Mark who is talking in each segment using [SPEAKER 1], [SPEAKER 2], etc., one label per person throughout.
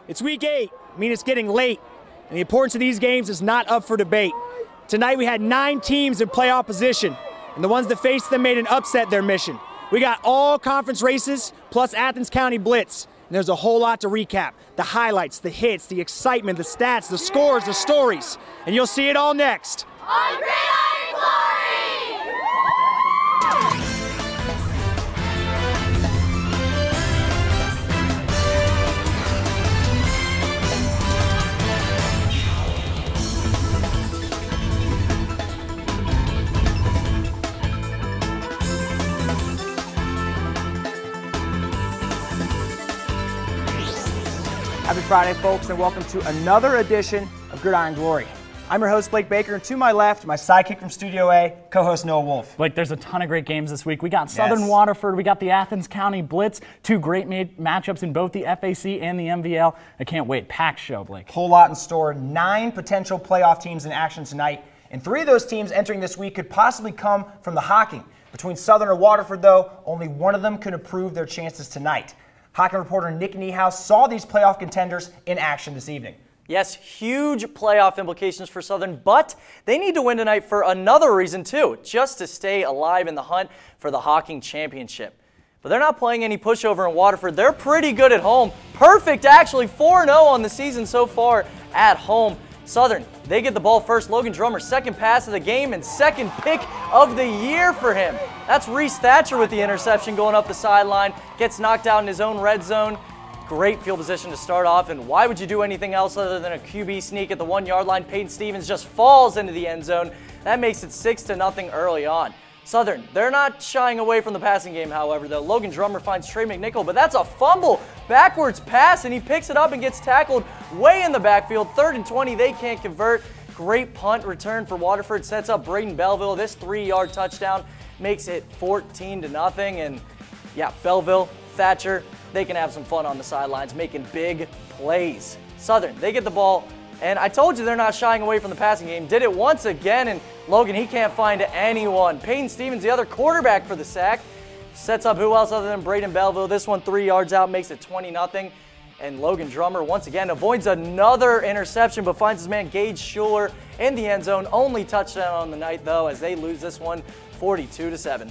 [SPEAKER 1] It's week 8. I mean, it's getting late, and the importance of these games is not up for debate. Tonight we had 9 teams in playoff position, and the ones that faced them made an upset their mission. We got all conference races plus Athens County Blitz, and there's a whole lot to recap. The highlights, the hits, the excitement, the stats, the scores, the stories, and you'll see it all next
[SPEAKER 2] on Gridiron Glory!
[SPEAKER 1] Happy Friday, folks, and welcome to another edition of Gridiron Glory. I'm your host, Blake Baker, and to my left, my sidekick from Studio A, co-host Noah Wolf.
[SPEAKER 3] Blake, there's a ton of great games this week. We got Southern Waterford, we got the Athens County Blitz, 2 great matchups in both the FAC and the MVL. I can't wait. Packed show, Blake.
[SPEAKER 1] Whole lot in store. 9 potential playoff teams in action tonight, and 3 of those teams entering this week could possibly come from the Hocking. Between Southern or Waterford, though, only one of them could improve their chances tonight. Hocking reporter Nick Niehaus saw these playoff contenders in action this evening.
[SPEAKER 4] Yes, huge playoff implications for Southern, but they need to win tonight for another reason too, just to stay alive in the hunt for the Hocking Championship. But they're not playing any pushover in Waterford. They're pretty good at home. Perfect, actually, 4-0 on the season so far at home. Southern, they get the ball first. Logan Drummer, second pass of the game and second pick of the year for him. That's Reese Thatcher with the interception going up the sideline. Gets knocked out in his own red zone. Great field position to start off, and why would you do anything else other than a QB sneak at the 1-yard line? Peyton Stevens just falls into the end zone. That makes it 6-0 early on. Southern, they're not shying away from the passing game, however, though. Logan Drummer finds Trey McNichol, but that's a fumble. Backwards pass, and he picks it up and gets tackled way in the backfield. 3rd and 20, they can't convert. Great punt return for Waterford. Sets up Braden Belleville. This 3-yard touchdown makes it 14-0. And yeah, Belleville, Thatcher, they can have some fun on the sidelines making big plays. Southern, they get the ball. And I told you they're not shying away from the passing game. Did it once again, and Logan, he can't find anyone. Peyton Stevens, the other quarterback for the sack, sets up who else other than Braden Belleville. This one 3 yards out, makes it 20-0. And Logan Drummer, once again, avoids another interception, but finds his man Gage Schuler in the end zone. Only touchdown on the night, though, as they lose this one 42-7.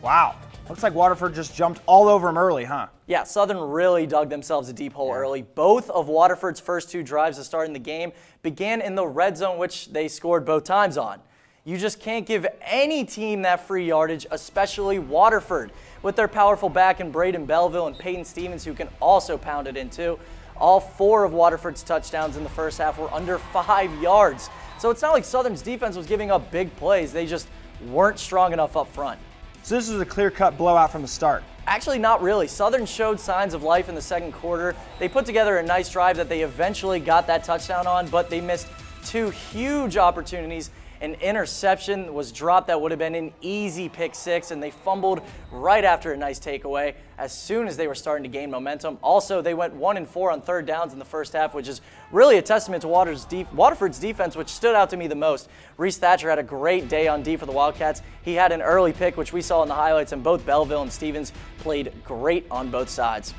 [SPEAKER 1] Wow. Looks like Waterford just jumped all over him early, huh?
[SPEAKER 4] Yeah, Southern really dug themselves a deep hole early. Both of Waterford's first 2 drives to start in the game began in the red zone, which they scored both times on. You just can't give any team that free yardage, especially Waterford, with their powerful back in Braden Belleville and Peyton Stevens, who can also pound it in too. All 4 of Waterford's touchdowns in the first half were under 5 yards. So it's not like Southern's defense was giving up big plays. They just weren't strong enough up front.
[SPEAKER 1] So this was a clear-cut blowout from the start.
[SPEAKER 4] Actually, not really. Southern showed signs of life in the second quarter. They put together a nice drive that they eventually got that touchdown on, but they missed 2 huge opportunities. An interception was dropped that would have been an easy pick 6, and they fumbled right after a nice takeaway as soon as they were starting to gain momentum. Also, they went 1-4 on 3rd downs in the first half, which is really a testament to Waterford's defense, which stood out to me the most. Reese Thatcher had a great day on D for the Wildcats. He had an early pick, which we saw in the highlights, and both Belleville and Stevens played great on both sides.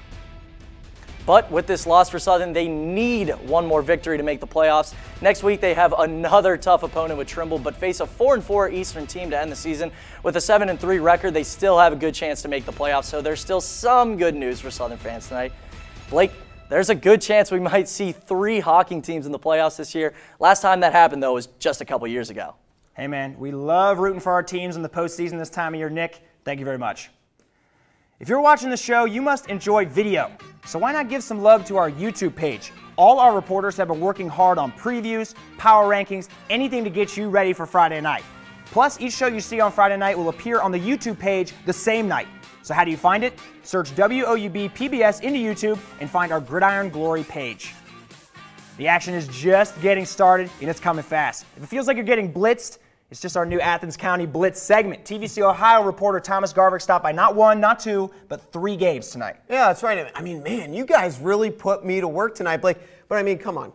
[SPEAKER 4] But with this loss for Southern, they need one more victory to make the playoffs. Next week, they have another tough opponent with Trimble, but face a 4-4 Eastern team to end the season. With a 7-3 record, they still have a good chance to make the playoffs, so there's still some good news for Southern fans tonight. Blake, there's a good chance we might see 3 Hocking teams in the playoffs this year. Last time that happened, though, was just a couple years ago.
[SPEAKER 1] Hey, man, we love rooting for our teams in the postseason this time of year. Nick, thank you very much. If you're watching the show, you must enjoy video. So why not give some love to our YouTube page? All our reporters have been working hard on previews, power rankings, anything to get you ready for Friday night. Plus, each show you see on Friday night will appear on the YouTube page the same night. So how do you find it? Search WOUB PBS into YouTube and find our Gridiron Glory page. The action is just getting started, and it's coming fast. If it feels like you're getting blitzed, it's just our new Athens County Blitz segment. TVC Ohio reporter Thomas Garvick stopped by not 1, not 2, but 3 games tonight.
[SPEAKER 5] Yeah, that's right. I mean, man, you guys really put me to work tonight, Blake. But I mean, come on.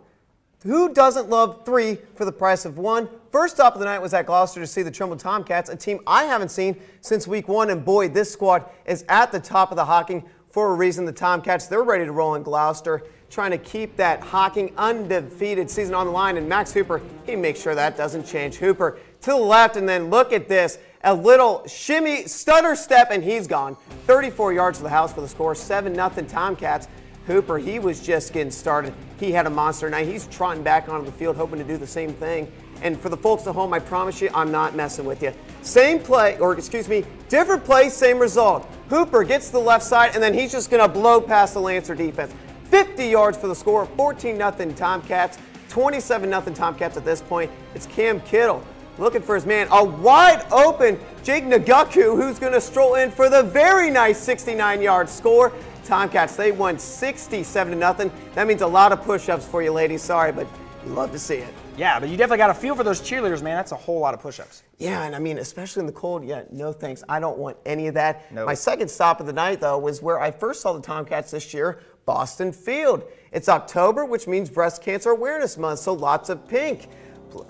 [SPEAKER 5] Who doesn't love 3 for the price of 1? First stop of the night was at Gloucester to see the Trimble Tomcats, a team I haven't seen since week 1. And boy, this squad is at the top of the Hocking. for a reason. The Tomcats, they're ready to roll in Gloucester, trying to keep that Hocking undefeated season on the line. And Max Hooper, he makes sure that doesn't change. Hooper to the left, and then look at this. A little shimmy, stutter step, and he's gone. 34 yards to the house for the score, 7-0 Tomcats. Hooper, he was just getting started. He had a monster night. He's trotting back onto the field, hoping to do the same thing. And for the folks at home, I promise you, I'm not messing with you. Same play, or excuse me, different play, same result. Hooper gets to the left side, and then he's just going to blow past the Lancer defense. 50 yards for the score, 14-0 Tomcats, 27-0 Tomcats at this point. It's Cam Kittle looking for his man. A wide open Jake Ngaku, who's going to stroll in for the very nice 69-yard score. Tomcats, they won 67-0. That means a lot of push-ups for you ladies. Sorry, but we love to see it.
[SPEAKER 1] Yeah, but you definitely got a feel for those cheerleaders, man. That's a whole lot of push-ups.
[SPEAKER 5] Yeah, and I mean, especially in the cold, yeah, no thanks. I don't want any of that.
[SPEAKER 1] Nope.
[SPEAKER 5] My second stop of the night, though, was where I first saw the Tomcats this year, Boston Field. It's October, which means Breast Cancer Awareness Month, so lots of pink.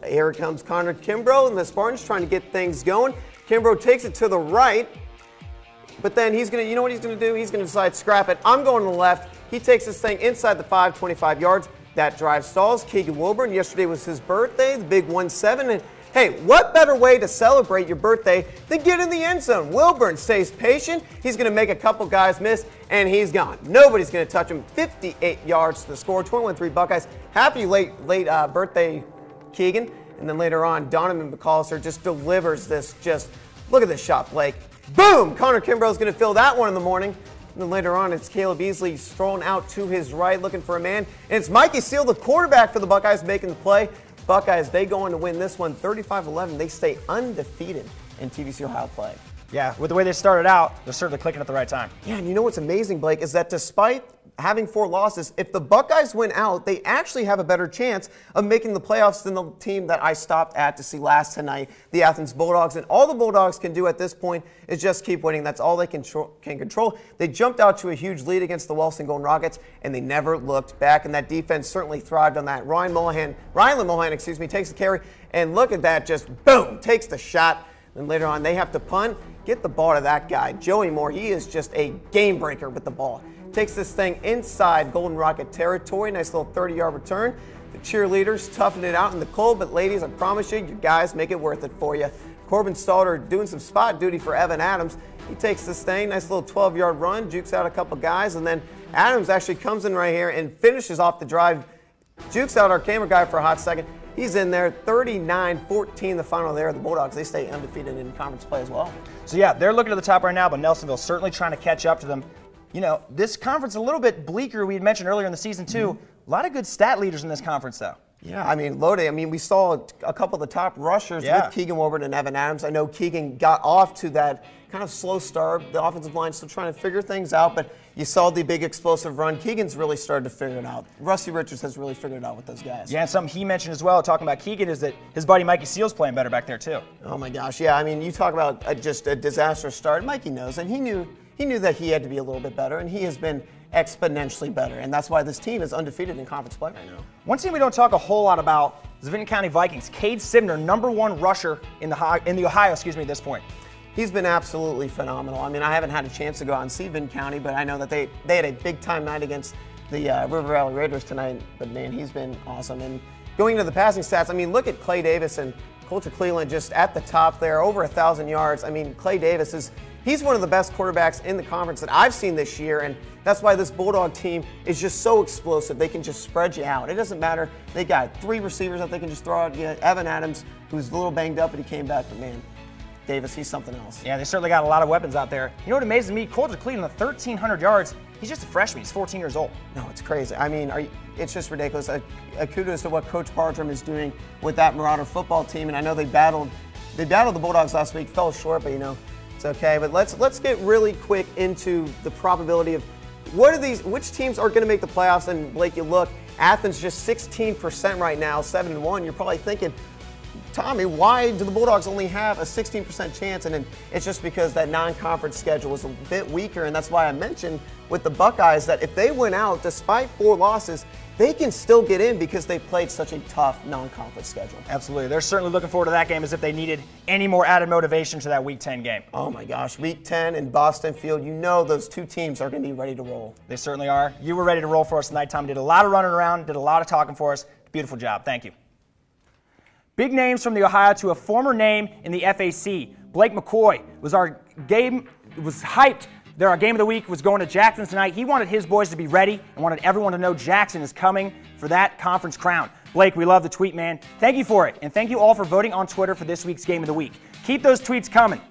[SPEAKER 5] Here comes Connor Kimbrough, and the Spartans trying to get things going. Kimbrough takes it to the right, but then he's going to, you know what he's going to do? He's going to decide, scrap it. I'm going to the left. He takes this thing inside the 5, 25 yards. That drive stalls. Keegan Wilburn, yesterday was his birthday, the big 1-7. And hey, what better way to celebrate your birthday than get in the end zone? Wilburn stays patient. He's going to make a couple guys miss, and he's gone. Nobody's going to touch him. 58 yards to the score, 21-3 Buckeyes. Happy late birthday, Keegan. And then later on, Donovan McAllister just delivers this. Just look at this shot, Blake. Boom! Connor Kimbrough's going to fill that one in the morning. And then later on, it's Caleb Beasley strolling out to his right, looking for a man. And it's Mikey Seal, the quarterback for the Buckeyes, making the play. Buckeyes, they go on to win this one 35-11. They stay undefeated in TVC Ohio play.
[SPEAKER 1] Yeah, with the way they started out, they're certainly clicking at the right time.
[SPEAKER 5] Yeah, and you know what's amazing, Blake, is that despite having 4 losses, if the Buckeyes win out, they actually have a better chance of making the playoffs than the team that I stopped at to see last tonight, the Athens Bulldogs. And all the Bulldogs can do at this point is just keep winning. That's all they can control. They jumped out to a huge lead against the Wellston Golden Rockets, and they never looked back. And that defense certainly thrived on that. Ryan Mullihan, takes the carry, and look at that, just boom, takes the shot. Then later on, they have to punt, get the ball to that guy. Joey Moore, he is just a game breaker with the ball. Takes this thing inside Golden Rocket territory. Nice little 30-yard return. The cheerleaders toughing it out in the cold, but ladies, I promise you, you guys make it worth it for you. Corbin Stalter doing some spot duty for Evan Adams. He takes this thing, nice little 12-yard run, jukes out a couple guys, and then Adams actually comes in right here and finishes off the drive, jukes out our camera guy for a hot second. He's in there, 39-14 the final there. The Bulldogs, they stay undefeated in conference play as well.
[SPEAKER 1] So yeah, they're looking at the top right now, but Nelsonville's certainly trying to catch up to them. You know, this conference a little bit bleaker, we had mentioned earlier in the season too. A lot of good stat leaders in this conference though.
[SPEAKER 5] Yeah, I mean, Lode, we saw a couple of the top rushers with Keegan Wilburn and Evan Adams. I know Keegan got off to that kind of slow start. The offensive line still trying to figure things out, but you saw the big explosive run. Keegan's really started to figure it out. Rusty Richards has really figured it out with those guys.
[SPEAKER 1] Yeah, and something he mentioned as well, talking about Keegan, is that his buddy Mikey Seal's playing better back there too.
[SPEAKER 5] Oh my gosh, yeah, I mean, you talk about just a disastrous start. Mikey knows, and he knew that he had to be a little bit better, and he has been exponentially better, and that's why this team is undefeated in conference play right now.
[SPEAKER 1] One team we don't talk a whole lot about is the Vinton County Vikings. Cade Sibner, #1 rusher in the Ohio, at this point.
[SPEAKER 5] He's been absolutely phenomenal. I mean, I haven't had a chance to go out and see Vinton County, but I know that they had a big-time night against the River Valley Raiders tonight, but man, he's been awesome. And going into the passing stats, I mean, look at Clay Davis and Coulter Cleveland just at the top there, over 1,000 yards. I mean, Clay Davis he's one of the best quarterbacks in the conference that I've seen this year, and that's why this Bulldog team is just so explosive. They can just spread you out. It doesn't matter. They got 3 receivers that they can just throw at you. Evan Adams, who's a little banged up, but he came back, but man, Davis, he's something else.
[SPEAKER 1] Yeah, they certainly got a lot of weapons out there. You know what amazes me? Coulter Cleveland, 1,300 yards. He's just a freshman. He's 14 years old.
[SPEAKER 5] No, it's crazy. I mean, it's just ridiculous. Kudos to what Coach Bartram is doing with that Marauder football team, and I know they battled the Bulldogs last week, fell short, but it's okay. But let's get really quick into the probability of which teams are going to make the playoffs. And Blake, you look, Athens just 16% right now, 7-1. You're probably thinking Tommy, why do the Bulldogs only have a 16% chance? And it's just because that non-conference schedule was a bit weaker, and that's why I mentioned with the Buckeyes that if they win out, despite 4 losses, they can still get in because they played such a tough non-conference schedule.
[SPEAKER 1] Absolutely. They're certainly looking forward to that game as if they needed any more added motivation to that Week 10 game.
[SPEAKER 5] Oh my gosh, Week 10 in Boston Field, you know those 2 teams are going to be ready to roll.
[SPEAKER 1] They certainly are. You were ready to roll for us tonight, Tom. Did a lot of running around, did a lot of talking for us. Beautiful job. Thank you. Big names from the Ohio to a former name in the FAC. Blake McCoy was our game, was hyped. Our game of the week was going to Jackson tonight. He wanted his boys to be ready and wanted everyone to know Jackson is coming for that conference crown. Blake, we love the tweet, man. Thank you for it, and thank you all for voting on Twitter for this week's game of the week. Keep those tweets coming.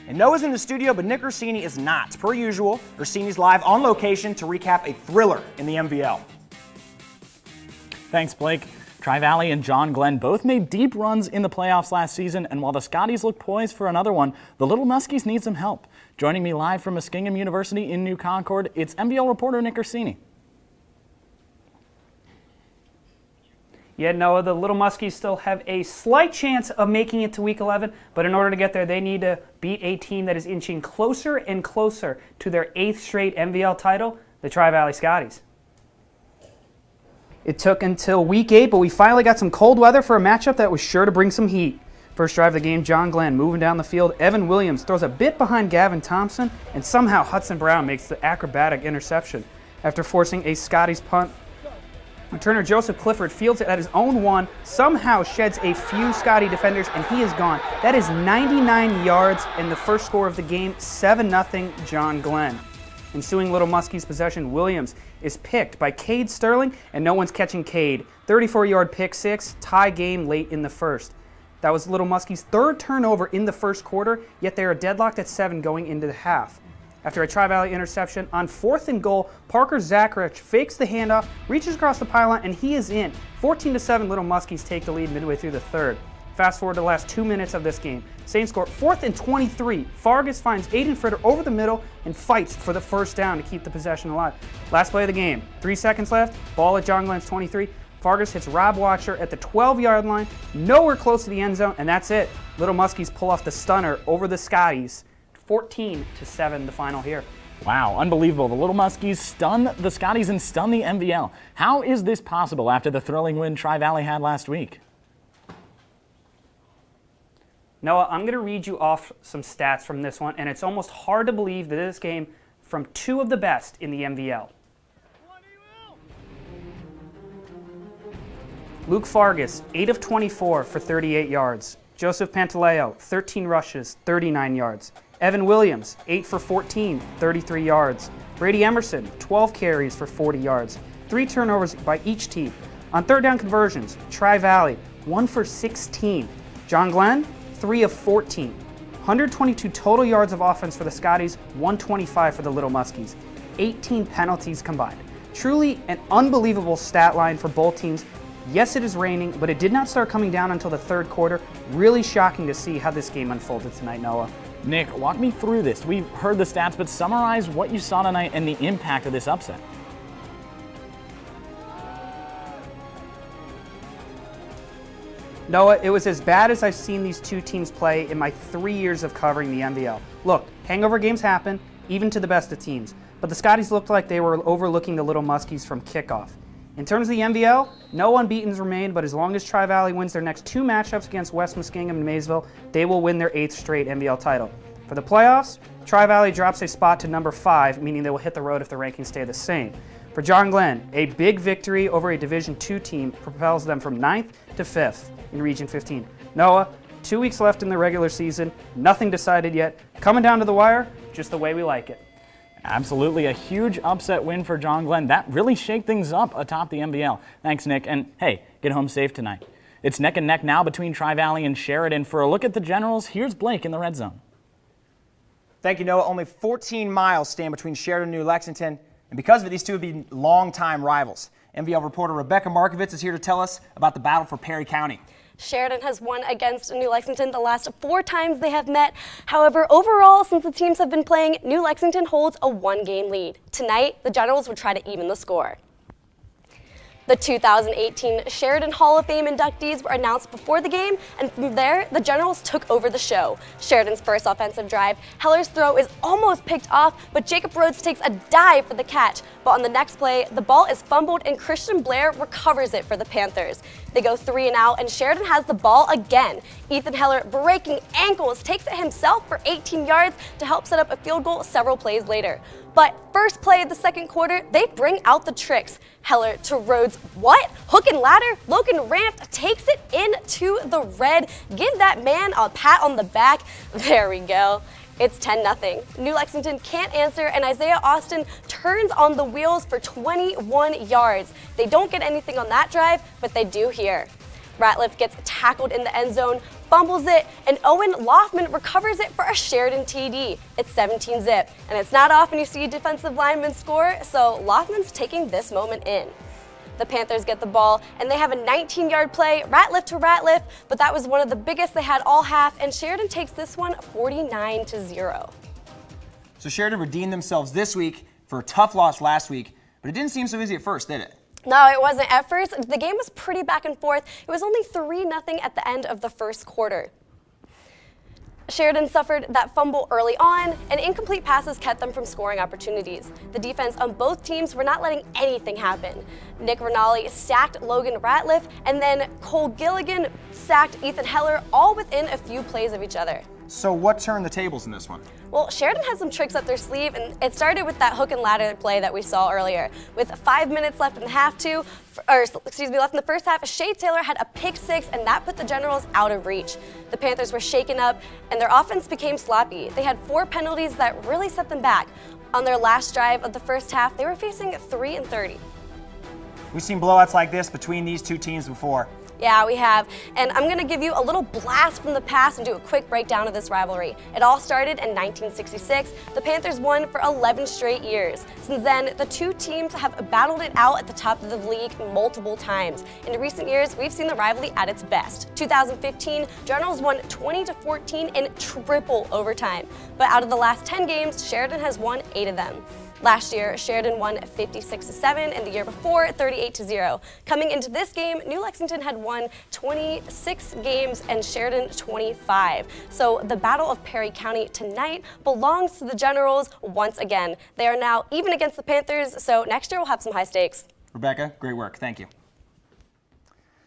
[SPEAKER 1] And Noah's in the studio, but Nick Ursini is not. Per usual, Ursini's live on location to recap a thriller in the MVL.
[SPEAKER 3] Thanks, Blake. TriValley and John Glenn both made deep runs in the playoffs last season, and while the Scotties look poised for another one, the Little Muskies need some help. Joining me live from Muskingum University in New Concord, it's MVL reporter Nick Ursini.
[SPEAKER 6] Yeah, Noah, the Little Muskies still have a slight chance of making it to Week 11, but in order to get there, they need to beat a team that is inching closer and closer to their 8th straight MVL title, the TriValley Scotties. It took until Week 8, but we finally got some cold weather for a matchup that was sure to bring some heat. First drive of the game, John Glenn moving down the field. Evan Williams throws a bit behind Gavin Thompson, and somehow Hudson Brown makes the acrobatic interception. After forcing a Scotties punt, returner Joseph Clifford fields it at his own 1, somehow sheds a few Scotty defenders, and he is gone. That is 99 yards, and the first score of the game, 7-0 John Glenn. Ensuing Little Muskies possession, Williams is picked by Cade Sterling, and no one's catching Cade. 34-yard pick 6, tie game late in the first. That was Little Muskies' 3rd turnover in the first quarter, yet they are deadlocked at 7 going into the half. After a TriValley interception, on 4th and goal, Parker Zacharich fakes the handoff, reaches across the pylon, and he is in. 14-7, Little Muskies take the lead midway through the 3rd. Fast forward to the last 2 minutes of this game. Same score, 4th and 23. Fargus finds Aiden Fritter over the middle and fights for the first down to keep the possession alive. Last play of the game, 3 seconds left, ball at John Glenn's 23. Fargus hits Rob Watcher at the 12-yard line, nowhere close to the end zone, and that's it. Little Muskies pull off the stunner over the Scotties. 14-7 the final here.
[SPEAKER 3] Wow, unbelievable. The Little Muskies stun the Scotties and stun the MVL. How is this possible after the thrilling win TriValley had last week?
[SPEAKER 6] Noah, I'm going to read you off some stats from this one, and it's almost hard to believe that this game from 2 of the best in the MVL. Luke Fargus, 8 of 24 for 38 yards. Joseph Pantaleo, 13 rushes, 39 yards. Evan Williams, 8 for 14, 33 yards. Brady Emerson, 12 carries for 40 yards. 3 turnovers by each team. On 3rd down conversions, TriValley, 1 for 16. John Glenn, 3 of 14. 122 total yards of offense for the Scotties, 125 for the Little Muskies. 18 penalties combined. Truly an unbelievable stat line for both teams. Yes, it is raining, but it did not start coming down until the 3rd quarter. Really shocking to see how this game unfolded tonight, Noah.
[SPEAKER 3] Nick, walk me through this. We've heard the stats, but summarize what you saw tonight and the impact of this upset.
[SPEAKER 6] Noah, it was as bad as I've seen these 2 teams play in my 3 years of covering the MVL. Look, hangover games happen, even to the best of teams, but the Scotties looked like they were overlooking the Little Muskies from kickoff. In terms of the MVL, no unbeatens remain, but as long as TriValley wins their next 2 matchups against West Muskingum and Maysville, they will win their 8th straight MVL title. For the playoffs, TriValley drops a spot to number 5, meaning they will hit the road if the rankings stay the same. For John Glenn, a big victory over a Division II team propels them from 9th to 5th in Region 15. Noah, 2 weeks left in the regular season, nothing decided yet. Coming down to the wire, just the way we like it.
[SPEAKER 3] Absolutely, a huge upset win for John Glenn. That really shaked things up atop the MVL. Thanks, Nick, and hey, get home safe tonight. It's neck and neck now between TriValley and Sheridan. For a look at the Generals, here's Blake in the red zone.
[SPEAKER 1] Thank you, Noah. Only 14 miles stand between Sheridan and New Lexington, and because of it, these two have been longtime rivals. MVL reporter Rebecca Markovitz is here to tell us about the battle for Perry County.
[SPEAKER 2] Sheridan has won against New Lexington the last 4 times they have met. However, overall, since the teams have been playing, New Lexington holds a 1-game lead. Tonight, the Generals would try to even the score. The 2018 Sheridan Hall of Fame inductees were announced before the game, and from there, the Generals took over the show. Sheridan's first offensive drive, Heller's throw is almost picked off, but Jacob Rhodes takes a dive for the catch. But on the next play, the ball is fumbled and Christian Blair recovers it for the Panthers. They go 3 and out, and Sheridan has the ball again. Ethan Heller, breaking ankles, takes it himself for 18 yards to help set up a field goal several plays later. But first play of the second quarter, they bring out the tricks. Heller to Rhodes, what? Hook and ladder? Logan ramped, takes it into the red. Give that man a pat on the back. There we go. It's 10-0. New Lexington can't answer, and Isaiah Austin turns on the wheels for 21 yards. They don't get anything on that drive, but they do here. Ratliff gets tackled in the end zone, fumbles it, and Owen Loftman recovers it for a Sheridan TD. It's 17-zip, and it's not often you see a defensive lineman score, so Loftman's taking this moment in. The Panthers get the ball, and they have a 19-yard play, Ratliff to Ratliff, but that was one of the biggest they had all half, and Sheridan takes this one 49-0.
[SPEAKER 1] So Sheridan redeemed themselves this week for a tough loss last week, but it didn't seem so easy at first, did it?
[SPEAKER 2] No, it wasn't at first. The game was pretty back and forth. It was only 3-0 at the end of the first quarter. Sheridan suffered that fumble early on, and incomplete passes kept them from scoring opportunities. The defense on both teams were not letting anything happen. Nick Rinaldi sacked Logan Ratliff, and then Cole Gilligan sacked Ethan Heller, all within a few plays of each other.
[SPEAKER 1] So what turned the tables in this one?
[SPEAKER 2] Well, Sheridan had some tricks up their sleeve, and it started with that hook and ladder play that we saw earlier. With 5 minutes left in the left in the first half, Shea Taylor had a pick six, and that put the Generals out of reach. The Panthers were shaken up, and their offense became sloppy. They had 4 penalties that really set them back. On their last drive of the first half, they were facing 3 and 30.
[SPEAKER 1] We've seen blowouts like this between these two teams before.
[SPEAKER 2] Yeah, we have. And I'm going to give you a little blast from the past and do a quick breakdown of this rivalry. It all started in 1966. The Panthers won for 11 straight years. Since then, the two teams have battled it out at the top of the league multiple times. In recent years, we've seen the rivalry at its best. 2015, Generals won 20-14 in triple overtime. But out of the last 10 games, Sheridan has won 8 of them. Last year, Sheridan won 56-7, and the year before, 38-0. Coming into this game, New Lexington had won 26 games and Sheridan 25. So the Battle of Perry County tonight belongs to the Generals once again. They are now even against the Panthers, so next year we'll have some high stakes.
[SPEAKER 1] Rebecca, great work. Thank you.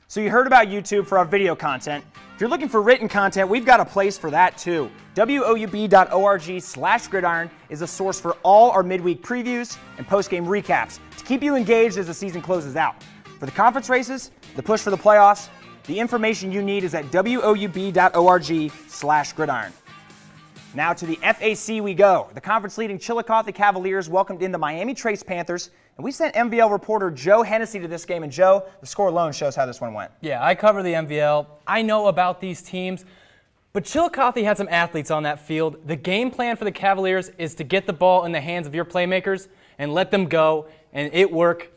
[SPEAKER 1] So you heard about YouTube for our video content. If you're looking for written content, we've got a place for that too. WOUB.org/gridiron is a source for all our midweek previews and post-game recaps to keep you engaged as the season closes out. For the conference races, the push for the playoffs, the information you need is at WOUB.org/gridiron. Now to the FAC we go. The conference-leading Chillicothe Cavaliers welcomed in the Miami Trace Panthers, and we sent MVL reporter Joe Hennessy to this game. And Joe, the score alone shows how this one went.
[SPEAKER 7] Yeah, I cover the MVL. I know about these teams, but Chillicothe had some athletes on that field. The game plan for the Cavaliers is to get the ball in the hands of your playmakers and let them go, and it worked.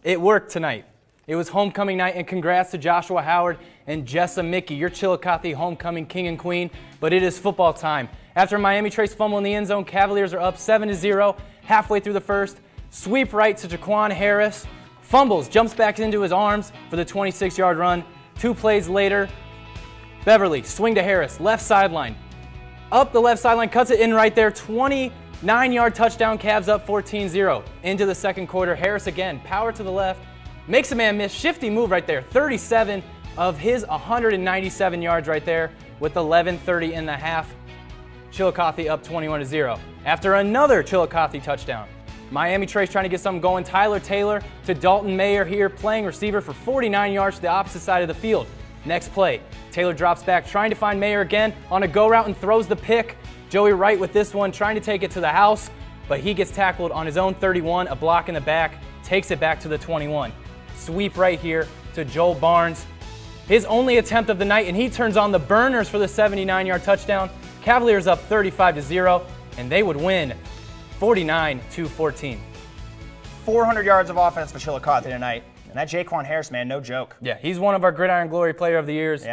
[SPEAKER 7] It worked tonight. It was homecoming night, and congrats to Joshua Howard and Jessa Mickey, your Chillicothe homecoming king and queen, but it is football time. After Miami Trace fumble in the end zone, Cavaliers are up 7-0 halfway through the first. Sweep right to Jaquan Harris. Fumbles, jumps back into his arms for the 26-yard run. 2 plays later, Beverly, swing to Harris, left sideline. Up the left sideline, cuts it in right there. 29-yard touchdown, Cavs up 14-0. Into the second quarter, Harris again, power to the left. Makes a man miss, shifty move right there. 37 of his 197 yards right there with 11:30 in the half. Chillicothe up 21-0. After another Chillicothe touchdown, Miami Trace trying to get something going. Tyler Taylor to Dalton Mayer here, playing receiver for 49 yards to the opposite side of the field. Next play, Taylor drops back, trying to find Mayer again on a go route and throws the pick. Joey Wright with this one, trying to take it to the house, but he gets tackled on his own 31, a block in the back, takes it back to the 21. Sweep right here to Joel Barnes. His only attempt of the night, and he turns on the burners for the 79-yard touchdown. Cavaliers up 35-0, and they would win 49-14.
[SPEAKER 1] 400 yards of offense for Chillicothe tonight. And that Jaquan Harris, man, no joke.
[SPEAKER 7] Yeah, he's one of our Gridiron Glory Player of the Year's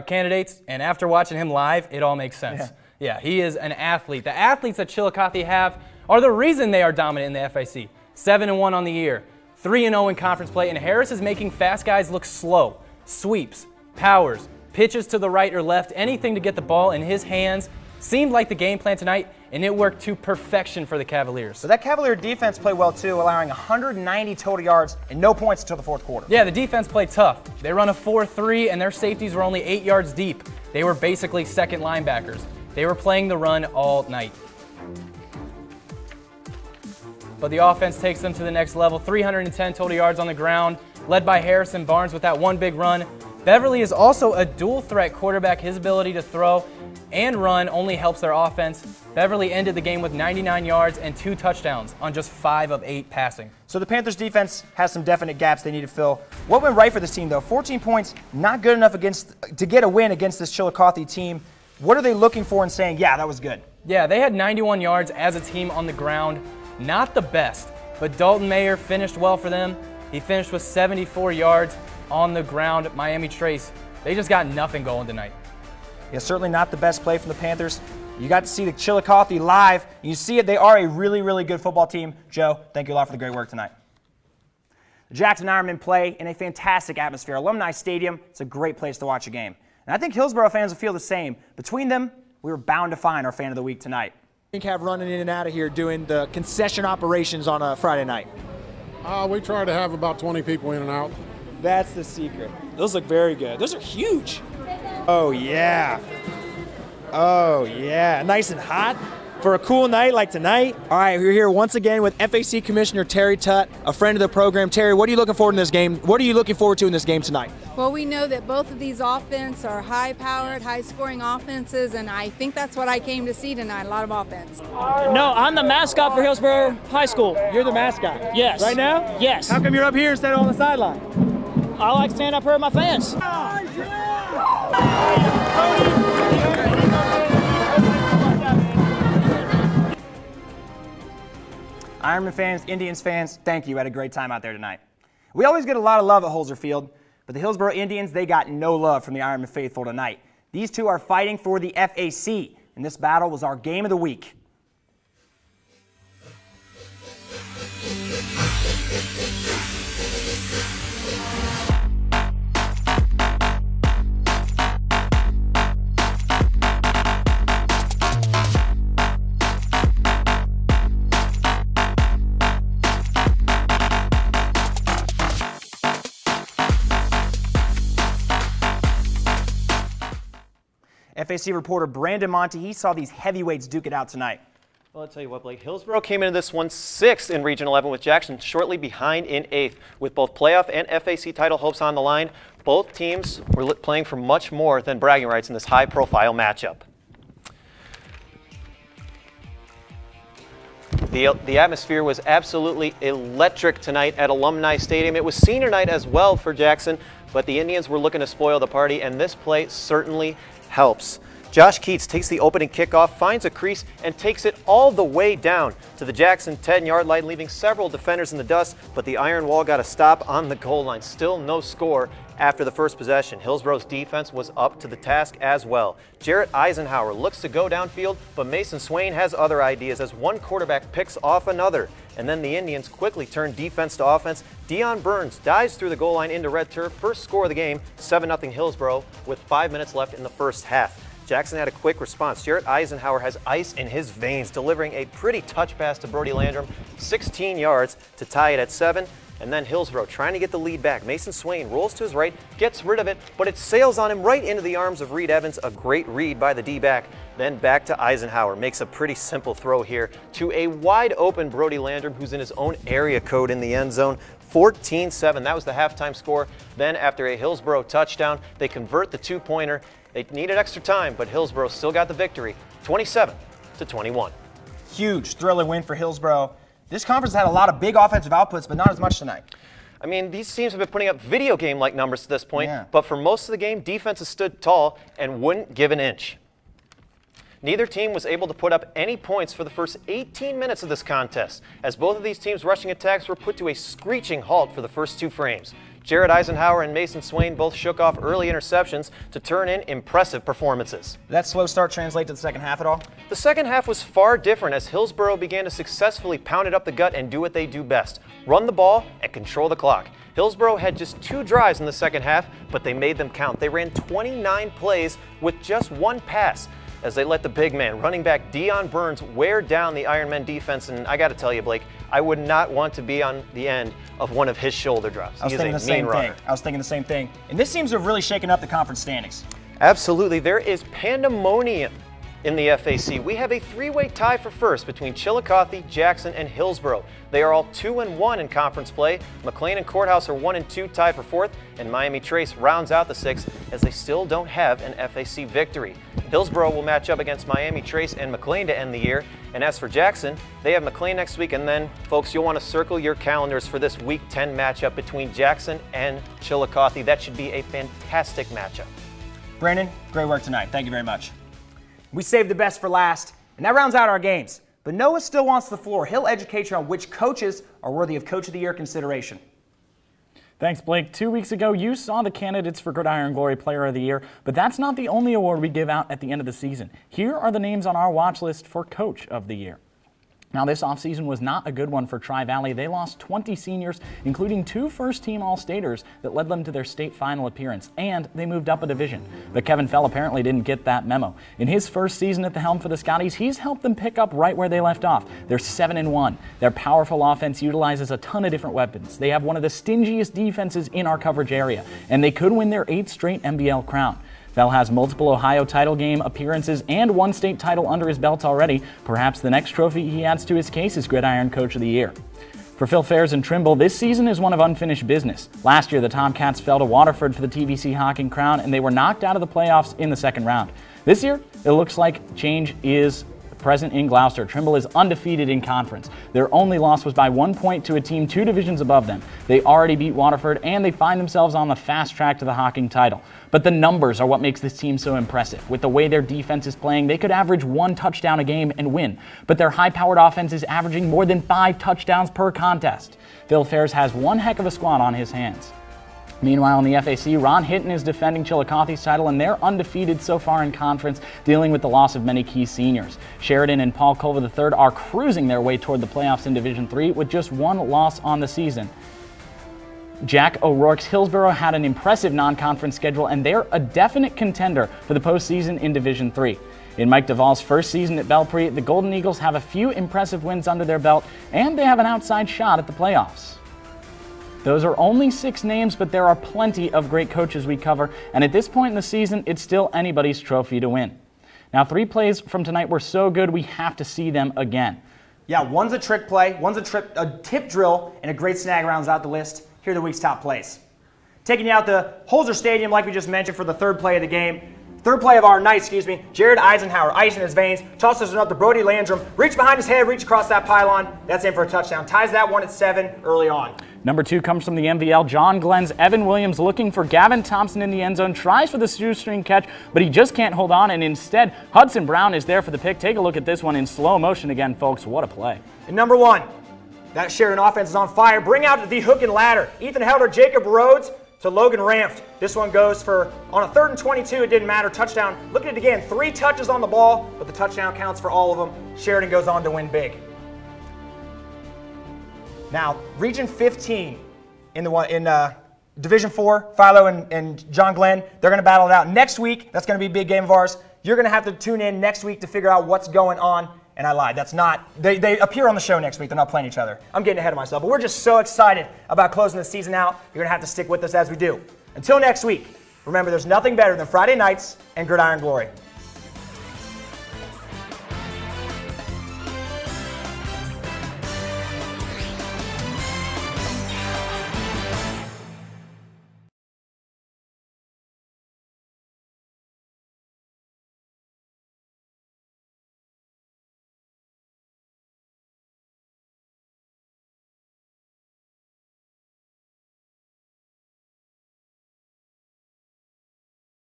[SPEAKER 7] candidates, and after watching him live, it all makes sense. Yeah, he is an athlete. The athletes that Chillicothe have are the reason they are dominant in the FAC. 7-1 on the year, 3-0 in conference play, and Harris is making fast guys look slow. Sweeps, powers, pitches to the right or left, anything to get the ball in his hands. Seemed like the game plan tonight, and it worked to perfection for the Cavaliers.
[SPEAKER 1] So that Cavalier defense played well too, allowing 190 total yards and no points until the fourth quarter.
[SPEAKER 7] Yeah, the defense played tough. They run a 4-3, and their safeties were only 8 yards deep. They were basically second linebackers. They were playing the run all night. But the offense takes them to the next level. 310 total yards on the ground, led by Harrison Barnes with that one big run. Beverly is also a dual threat quarterback. His ability to throw and run only helps their offense. Beverly ended the game with 99 yards and 2 touchdowns on just 5 of 8 passing.
[SPEAKER 1] So the Panthers defense has some definite gaps they need to fill. What went right for this team though? 14 points, not good enough to get a win against this Chillicothe team. What are they looking for and saying, yeah, that was good?
[SPEAKER 7] Yeah, they had 91 yards as a team on the ground. Not the best, but Dalton Mayer finished well for them. He finished with 74 yards on the ground. Miami Trace, they just got nothing going tonight.
[SPEAKER 1] Yeah, certainly not the best play from the Panthers. You got to see the Chillicothe live. You see it, they are a really, really good football team. Joe, thank you a lot for the great work tonight. The Jackson Ironmen play in a fantastic atmosphere. Alumni Stadium, it's a great place to watch a game. And I think Hillsborough fans will feel the same. Between them, we were bound to find our fan of the week tonight.
[SPEAKER 8] Have running in and out of here doing the concession operations on a Friday night?
[SPEAKER 9] We try to have about 20 people in and out.
[SPEAKER 8] That's the secret. Those look very good. Those are huge.
[SPEAKER 10] Oh, yeah. Oh, yeah. Nice and hot for a cool night like tonight.
[SPEAKER 8] All right, we're here once again with FAC Commissioner Terry Tutt, a friend of the program. Terry, what are you looking forward to in this game? What are you looking forward to in this game tonight?
[SPEAKER 11] Well, we know that both of these offenses are high-powered, high-scoring offenses, and I think that's what I came to see tonight, a lot of offense.
[SPEAKER 12] No, I'm the mascot for Hillsborough High School.
[SPEAKER 8] You're the mascot?
[SPEAKER 12] Yes.
[SPEAKER 8] Right now?
[SPEAKER 12] Yes.
[SPEAKER 8] How come you're up here instead of on the sideline?
[SPEAKER 12] I like standing up here with my fans.
[SPEAKER 1] Ironman fans, Indians fans, thank you. We had a great time out there tonight. We always get a lot of love at Holzer Field, but the Hillsborough Indians, they got no love from the Ironman faithful tonight. These two are fighting for the FAC, and this battle was our game of the week. FAC reporter Brandon Monty, he saw these heavyweights duke it out tonight.
[SPEAKER 13] Well, I'll tell you what, Blake, Hillsborough came into this one 6th in Region 11 with Jackson shortly behind in 8th. With both playoff and FAC title hopes on the line, both teams were playing for much more than bragging rights in this high-profile matchup. The atmosphere was absolutely electric tonight at Alumni Stadium. It was senior night as well for Jackson, but the Indians were looking to spoil the party, and this play certainly helps. Josh Keats takes the opening kickoff, finds a crease, and takes it all the way down to the Jackson 10-yard line, leaving several defenders in the dust, but the Iron Wall got a stop on the goal line. Still no score after the first possession. Hillsborough's defense was up to the task as well. Jarrett Eisenhower looks to go downfield, but Mason Swain has other ideas as one quarterback picks off another. And then the Indians quickly turn defense to offense. Dion Burns dives through the goal line into red turf. First score of the game, 7-0 Hillsborough with 5 minutes left in the first half. Jackson had a quick response. Jarrett Eisenhower has ice in his veins, delivering a pretty touch pass to Brody Landrum, 16 yards to tie it at 7. And then Hillsborough trying to get the lead back. Mason Swain rolls to his right, gets rid of it, but it sails on him right into the arms of Reed Evans. A great read by the D-back. Then back to Eisenhower. Makes a pretty simple throw here to a wide open Brody Landrum, who's in his own area code in the end zone. 14-7. That was the halftime score. Then after a Hillsborough touchdown, they convert the two-pointer. They needed extra time, but Hillsborough still got the victory, 27-21.
[SPEAKER 1] Huge, thrilling win for Hillsborough. This conference had a lot of big offensive outputs, but not as much tonight.
[SPEAKER 13] I mean, these teams have been putting up video game-like numbers to this point, but for most of the game, defenses stood tall and wouldn't give an inch. Neither team was able to put up any points for the first 18 minutes of this contest, as both of these teams' rushing attacks were put to a screeching halt for the first 2 frames. Jared Eisenhower and Mason Swain both shook off early interceptions to turn in impressive performances.
[SPEAKER 1] Did that slow start translate to the second half at all?
[SPEAKER 13] The second half was far different as Hillsborough began to successfully pound it up the gut and do what they do best, run the ball and control the clock. Hillsborough had just 2 drives in the second half, but they made them count. They ran 29 plays with just 1 pass, as they let the big man, running back Deion Burns, wear down the Ironmen defense. And I got to tell you, Blake, I would not want to be on the end of one of his shoulder drops.
[SPEAKER 1] I was thinking the same thing. I was thinking the same thing. And this seems to have really shaken up the conference standings.
[SPEAKER 13] Absolutely. There is pandemonium in the FAC. We have a 3-way tie for first between Chillicothe, Jackson, and Hillsborough. They are all 2-1 in conference play. McLean and Courthouse are 1-2, tied for 4th, and Miami Trace rounds out the 6th as they still don't have an FAC victory. Hillsborough will match up against Miami Trace and McLean to end the year. And as for Jackson, they have McLean next week, and then, folks, you'll want to circle your calendars for this Week 10 matchup between Jackson and Chillicothe. That should be a fantastic matchup.
[SPEAKER 1] Brandon, great work tonight. Thank you very much. We saved the best for last, and that rounds out our games. But Noah still wants the floor. He'll educate you on which coaches are worthy of Coach of the Year consideration.
[SPEAKER 3] Thanks, Blake. 2 weeks ago, you saw the candidates for Gridiron Glory Player of the Year, but that's not the only award we give out at the end of the season. Here are the names on our watch list for Coach of the Year. Now, this offseason was not a good one for TriValley. They lost 20 seniors, including 2 first-team All-Staters that led them to their state final appearance, and they moved up a division. But Kevin Fell apparently didn't get that memo. In his first season at the helm for the Scotties, he's helped them pick up right where they left off. They're 7-1. Their powerful offense utilizes a ton of different weapons. They have one of the stingiest defenses in our coverage area, and they could win their 8th straight MBL crown. Fell has multiple Ohio title game appearances and 1 state title under his belt already. Perhaps the next trophy he adds to his case is Gridiron Coach of the Year. For Phil Fairs and Trimble, this season is one of unfinished business. Last year, the Tomcats fell to Waterford for the TVC Hawking Crown, and they were knocked out of the playoffs in the second round. This year, it looks like change is present in Gloucester. Trimble is undefeated in conference. Their only loss was by 1 point to a team 2 divisions above them. They already beat Waterford, and they find themselves on the fast track to the Hawking title. But the numbers are what makes this team so impressive. With the way their defense is playing, they could average 1 touchdown a game and win. But their high-powered offense is averaging more than 5 touchdowns per contest. Phil Fairs has one heck of a squad on his hands. Meanwhile, in the FAC, Ron Hinton is defending Chillicothe's title, and they're undefeated so far in conference, dealing with the loss of many key seniors. Sheridan and Paul Culver III are cruising their way toward the playoffs in Division III with just 1 loss on the season. Jack O'Rourke's Hillsborough had an impressive non-conference schedule, and they're a definite contender for the postseason in Division III. In Mike Duvall's first season at Belpre, the Golden Eagles have a few impressive wins under their belt, and they have an outside shot at the playoffs. Those are only 6 names, but there are plenty of great coaches we cover, and at this point in the season, it's still anybody's trophy to win. Now, 3 plays from tonight were so good, we have to see them again.
[SPEAKER 1] Yeah, one's a trick play, one's a tip drill, and a great snag rounds out the list. Here are the week's top plays. Taking you out to Holzer Stadium, like we just mentioned, for the 3rd play of the game. 3rd play of our night, Jared Eisenhower, ice in his veins, tosses it up to Brody Landrum, reach behind his head, reach across that pylon. That's in for a touchdown. Ties that one at 7 early on.
[SPEAKER 3] Number 2 comes from the MVL. John Glenn's Evan Williams looking for Gavin Thompson in the end zone, tries for the shoestring catch, but he just can't hold on, and instead, Hudson Brown is there for the pick. Take a look at this one in slow motion again, folks. What a play.
[SPEAKER 1] And number 1, that Sheridan offense is on fire. Bring out the hook and ladder. Ethan Helder, Jacob Rhodes to Logan Ramft. This one goes for, on a 3rd and 22, it didn't matter, touchdown. Look at it again, 3 touches on the ball, but the touchdown counts for all of them. Sheridan goes on to win big. Now, Region 15 in Division 4, Philo and John Glenn, they're going to battle it out. Next week, that's going to be a big game of ours. You're going to have to tune in next week to figure out what's going on. And I lied. That's not, they appear on the show next week. They're not playing each other. I'm getting ahead of myself. But we're just so excited about closing the season out. You're going to have to stick with us as we do. Until next week, remember there's nothing better than Friday nights and Gridiron Glory.